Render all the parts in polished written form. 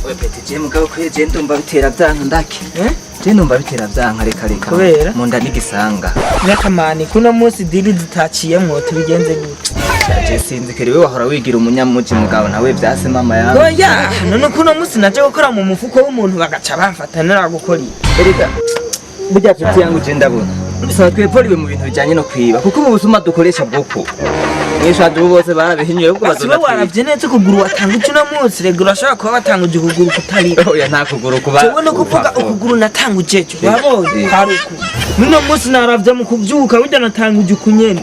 we peti je mugabo kwe je ndumva bitera byanka ndake je ndumva bitera byanka reka kubera mu nda nigisanga nakamani kuno munsi diri zitaciyemwo tubigenze gute je sinzi kere we wahora wigira umunyamuji mugabo nawe vyase mama yawe oya none kuno munsi naje gukora mu mufuko w'umuntu bagaca bamfatanira gukora erega burya peti yangu je ndabona bisaba twepforiwe mu bintu bijanye no kwiba kuko mu busuma dukoresha bwoko mwishadu bose barabihinyuye kuko bazona waravye neza kuguru watanguje no munsi rego urashaka kuba batanguje ukuguru kutari oya nta kuguru kuba cyo kuvuga ukuguru natanguje cyo wabonye haruko muno munsi naravye mu kuvyuka burya natanguje ukunyene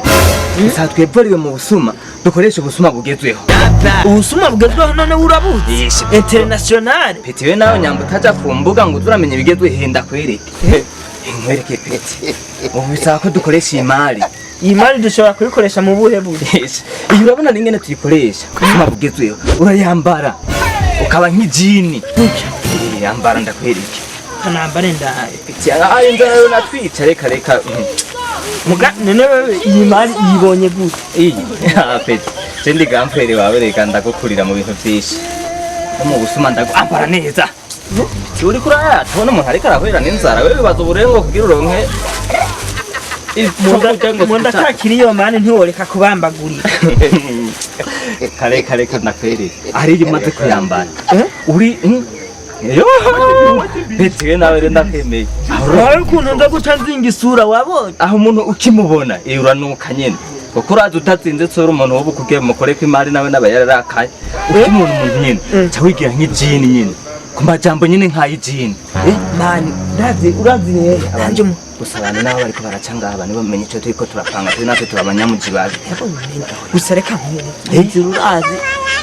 bisaba twepforiwe mu busuma dukoresha ubusuma bugezweho ubusuma bugezweho none urabuzi international peti we nawe nyambo utaja ku mbuga ngo turamenye bigezwe henda kwereke nkwereke peti ubu bisaba ko dukoresha imari imari dushobora kuyikoresha mu buhe buryo iyo urabona n'ingene tuyikoresha ubusuma bugezweho urayambara ukaba nk'ijini yambara ndakwereke kanambare ndaye peti ayo nzara natwica reka muga none iyi mari yibonye gute iyi peti je ndi gampere wawe reka ndagukurira mu bintu vyinshi mu busuma ndaguambara neza uri kuraya tubona umuntu ariko arahwera n'inzara wewe bibaza uburengo kugira uronke munda kakiri iyo mani ntiworeka kubambagurira kare nakwereka ari rimaze kuyambara uri yo betiwe nawe renda kwemeye aho ukuntu ndaguca nzinga isura wabonye aho umuntu ukimubona uranuka nyene kuko uraza utazinze tsora umuntu wobu kugiye mukoreka imari nawe nabayararakaye ukimubona umuntu nyene ca wigira nk'ijini nyene ku majambo nyene nk'ayijini mani urazi rero anje gusa abantu nabo bariko baracanga abantu bamenye ico turiko turapanga turi natwe turabanyamuji baje gusa reka nkuru urazi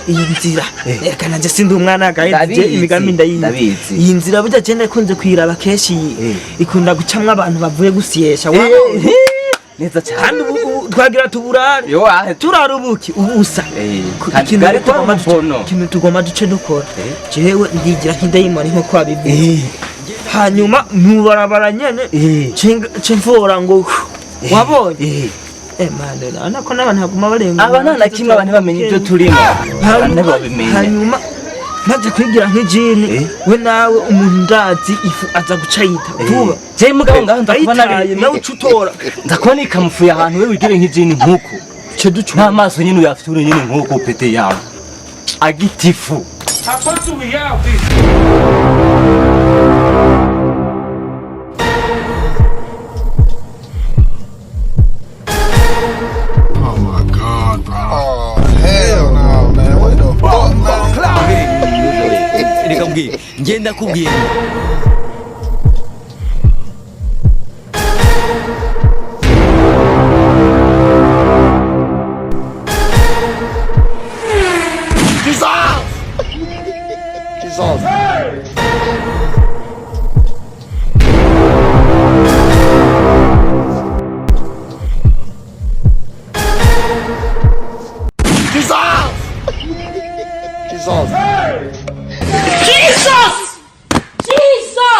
iyi nzira reka nanje sindi umwana agahije imigambi ndayizi iyi nzira burya je nakunze kwiraba keshi ikunda gucamwa abantu bavuye gusyesha neza cyane kandi twagira tuburare turarubuki ubusa ikintu tugomba duce dukora jewe ndigira nk'indayimoni nko kwabivuze hanyuma nubarabara nyene cemvora ngo wabonye mane nako n'abantu haguma barenga abana nakimwe abantu bamenye ibyo turimo abantu babimenye hanyuma maze kwigira nk'ijini we nawe umuntu ndazi ifu aza guca yita vuba je mugabo ngaho ndakubona nawe ucutora ndakubona ikamufuye ahantu we wigire nk'ijini nkuko ce ducu nta maso nyine uyafite ure nyine nkuko pete yawe agitifu ngenda kubwira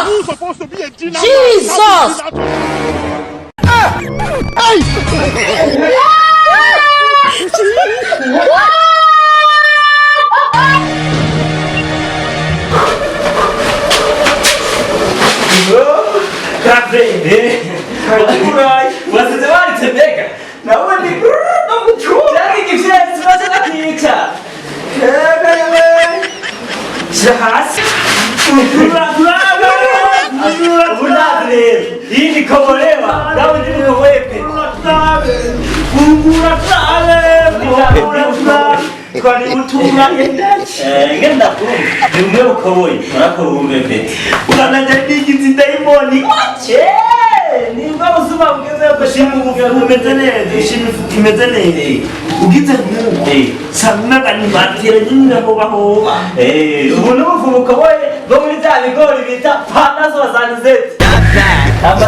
Who's supposed to be a genius? Jesus! Ini komolewa, dawo ndini kowepe. Kungura sale, kwani utunga endachi. Ngenda kuru, nimwe ukoboyi, marako umbepe. Unanaja digi zitaimoni. Oche! Nimba usuma ugeze kushimu umezene, shimu imezene. Ugize mu. Samuna kanimatira nyinga hoba. Umuntu uvuka we, go muri bya bigori bita panazo bazanizeti. What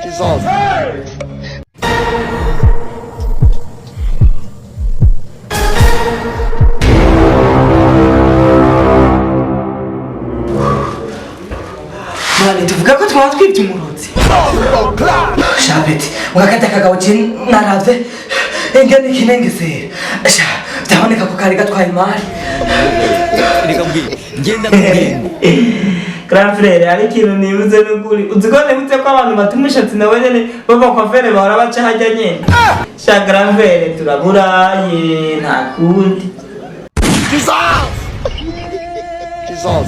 Jesus. tuvuga ko twaba twibye umurozi shabeti wakata kagabo chin naravye engene kinengesera sha byaboneka ko kari gatwaye imari reka mbwira ngenda kubwira grand frère ari kintu nibuze n'ukuri uzigone gute ko abantu batumushatsi nawe nyene baba kwa frère bahora baca hajya nyene sha grand frère turaburaye nta kundi Jesus! Jesus!